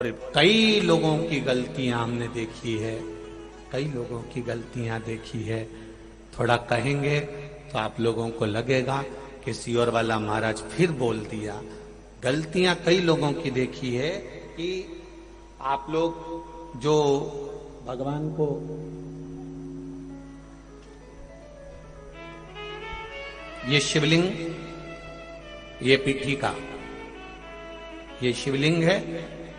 कई लोगों की गलतियां हमने देखी है, कई लोगों की गलतियां देखी है। थोड़ा कहेंगे तो आप लोगों को लगेगा कि सियोर वाला महाराज फिर बोल दिया। गलतियां कई लोगों की देखी है कि आप लोग जो भगवान को ये शिवलिंग, ये पीठिका, ये शिवलिंग है,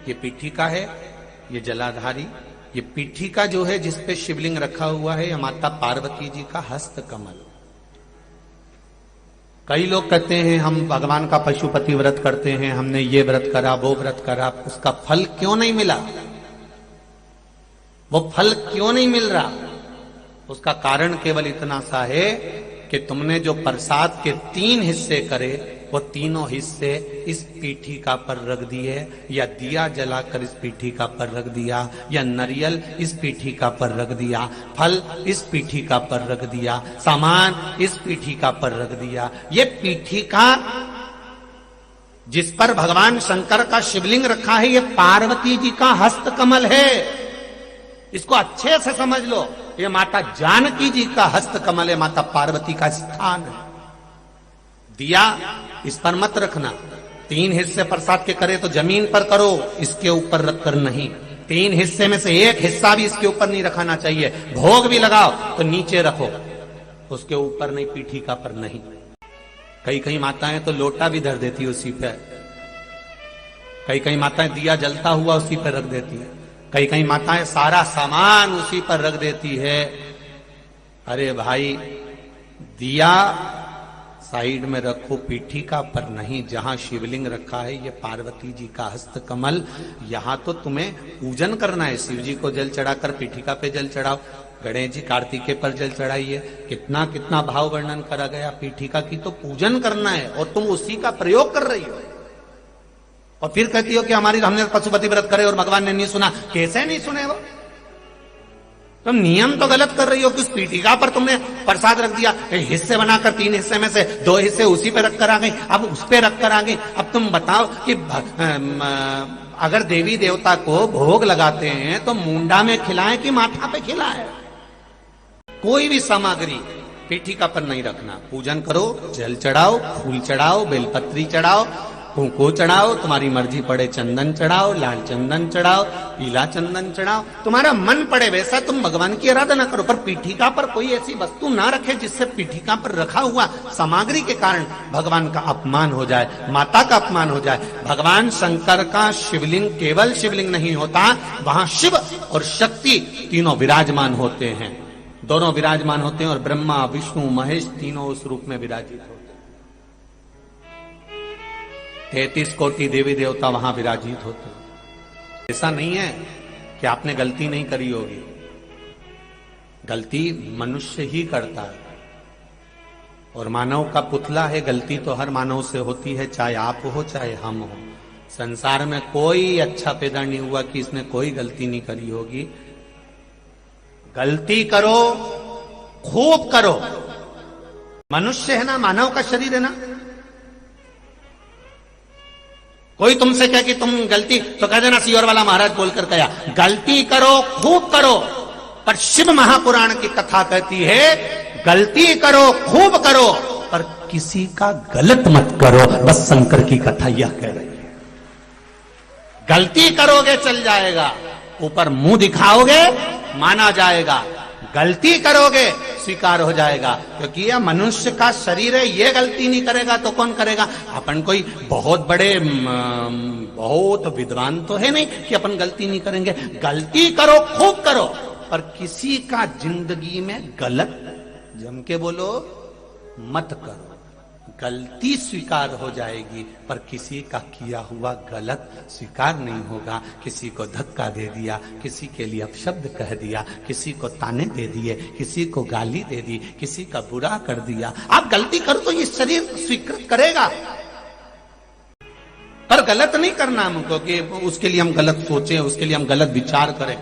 ये पीठिका है, ये जलाधारी, ये पीठिका जो है जिसपे शिवलिंग रखा हुआ है, यह माता पार्वती जी का हस्त कमल। कई लोग कहते हैं हम भगवान का पशुपति व्रत करते हैं, हमने ये व्रत करा, वो व्रत करा, उसका फल क्यों नहीं मिला? वो फल क्यों नहीं मिल रहा? उसका कारण केवल इतना सा है कि तुमने जो प्रसाद के 3 हिस्से करे, वो तीनों हिस्से इस पीठिका पर रख दिए, या दिया जलाकर इस पीठिका पर रख दिया, या नारियल इस पीठिका पर रख दिया, फल इस पीठिका पर रख दिया, सामान इस पीठिका पर रख दिया। ये पीठिका जिस पर भगवान शंकर का शिवलिंग रखा है, ये पार्वती जी का हस्त कमल है। इसको अच्छे से समझ लो, ये माता जानकी जी का हस्त कमल है, माता पार्वती का स्थान है। दिया इस पर मत रखना। 3 हिस्से प्रसाद के करे तो जमीन पर करो, इसके ऊपर रखकर नहीं। 3 हिस्से में से 1 हिस्सा भी इसके ऊपर नहीं रखाना चाहिए। भोग भी लगाओ तो नीचे रखो, उसके ऊपर नहीं, पीठिका पर नहीं। कई माताएं तो लोटा भी धर देती है उसी पे। कई माताएं दिया जलता हुआ उसी पर रख देती है। कई माताएं सारा सामान उसी पर रख देती है। अरे भाई, दिया साइड में रखो, पीठिका पर नहीं। जहां शिवलिंग रखा है, ये पार्वती जी का हस्त कमल, यहां तो तुम्हें पूजन करना है। शिव जी को जल चढ़ाकर पीठिका पे जल चढ़ाओ, गणेश जी कार्तिकेय पर जल चढ़ाइए। कितना कितना भाव वर्णन करा गया। पीठिका की तो पूजन करना है और तुम उसी का प्रयोग कर रही हो, और फिर कहती हो कि हमने पशुपति व्रत करे और भगवान ने नहीं सुना। कैसे नहीं सुने? वो तुम नियम तो गलत कर रही हो कि उस पीठिका पर तुमने प्रसाद रख दिया, हिस्से बनाकर 3 हिस्से में से 2 हिस्से उसी पे रख कर आ गई, अब उस पे रख कर आ गई। अब तुम बताओ कि अगर देवी देवता को भोग लगाते हैं तो मुंडा में खिलाएं कि माथा पे खिलाएं? कोई भी सामग्री पीठिका पर नहीं रखना। पूजन करो, जल चढ़ाओ, फूल चढ़ाओ, बेलपत्री चढ़ाओ, कुंकू चढ़ाओ, तुम्हारी मर्जी पड़े चंदन चढ़ाओ, लाल चंदन चढ़ाओ, पीला चंदन चढ़ाओ, तुम्हारा मन पड़े वैसा तुम भगवान की आराधना करो। पर पीठिका पर कोई ऐसी वस्तु ना रखे जिससे पीठिका पर रखा हुआ सामग्री के कारण भगवान का अपमान हो जाए, माता का अपमान हो जाए। भगवान शंकर का शिवलिंग केवल शिवलिंग नहीं होता, वहां शिव और शक्ति तीनों विराजमान होते हैं। दोनों विराजमान होते हैं और ब्रह्मा विष्णु महेश तीनों उस रूप में विराजित होते हैं। 33 कोटि देवी देवता वहां विराजित होते हैं। ऐसा नहीं है कि आपने गलती नहीं करी होगी। गलती मनुष्य ही करता है और मानव का पुतला है। गलती तो हर मानव से होती है, चाहे आप हो चाहे हम हो। संसार में कोई अच्छा पैदा नहीं हुआ कि इसने कोई गलती नहीं करी होगी। गलती करो, खूब करो। मनुष्य है ना, मानव का शरीर है ना। कोई तुमसे कहे कि तुम गलती, तो कह देना सियोर वाला महाराज बोलकर कहा, गलती करो, खूब करो। पर शिव महापुराण की कथा कहती है, गलती करो, खूब करो, पर किसी का गलत मत करो। बस शंकर की कथा यह कह रही है। गलती करोगे चल जाएगा, ऊपर मुंह दिखाओगे माना जाएगा, गलती करोगे स्वीकार हो जाएगा। क्योंकि यह मनुष्य का शरीर है, ये गलती नहीं करेगा तो कौन करेगा? अपन कोई बहुत बड़े बहुत विद्वान तो है नहीं कि अपन गलती नहीं करेंगे। गलती करो, खूब करो, पर किसी का जिंदगी में गलत, जम के बोलो, मत करो। गलती स्वीकार हो जाएगी पर किसी का किया हुआ गलत स्वीकार नहीं होगा। किसी को धक्का दे दिया, किसी के लिए अपशब्द कह दिया, किसी को ताने दे दिए, किसी को गाली दे दी, किसी का बुरा कर दिया। आप गलती करो तो ये शरीर स्वीकृत करेगा, पर गलत नहीं करना हमको कि उसके लिए हम गलत सोचें, उसके लिए हम गलत विचार करें।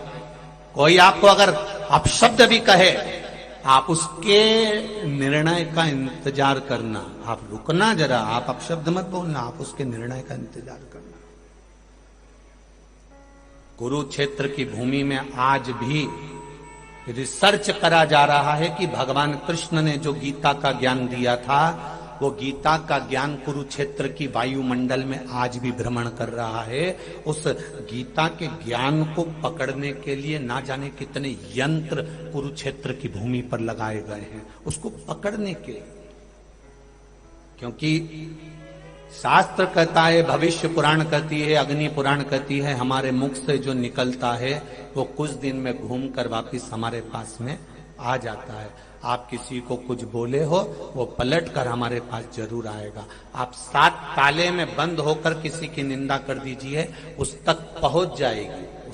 कोई आपको अगर अपशब्द भी कहे, आप उसके निर्णय का इंतजार करना। आप रुकना जरा, आप अपशब्द मत बोलना, आप उसके निर्णय का इंतजार करना। कुरुक्षेत्र की भूमि में आज भी रिसर्च करा जा रहा है कि भगवान कृष्ण ने जो गीता का ज्ञान दिया था, वो गीता का ज्ञान कुरुक्षेत्र की वायुमंडल में आज भी भ्रमण कर रहा है। उस गीता के ज्ञान को पकड़ने के लिए ना जाने कितने यंत्र कुरुक्षेत्र की भूमि पर लगाए गए हैं, उसको पकड़ने के। क्योंकि शास्त्र कहता है, भविष्य पुराण कहती है, अग्नि पुराण कहती है, हमारे मुख से जो निकलता है वो कुछ दिन में घूमकर वापिस हमारे पास में आ जाता है। आप किसी को कुछ बोले हो, वो पलट कर हमारे पास जरूर आएगा। आप 7 ताले में बंद होकर किसी की निंदा कर दीजिए, उस तक पहुंच जाएगी।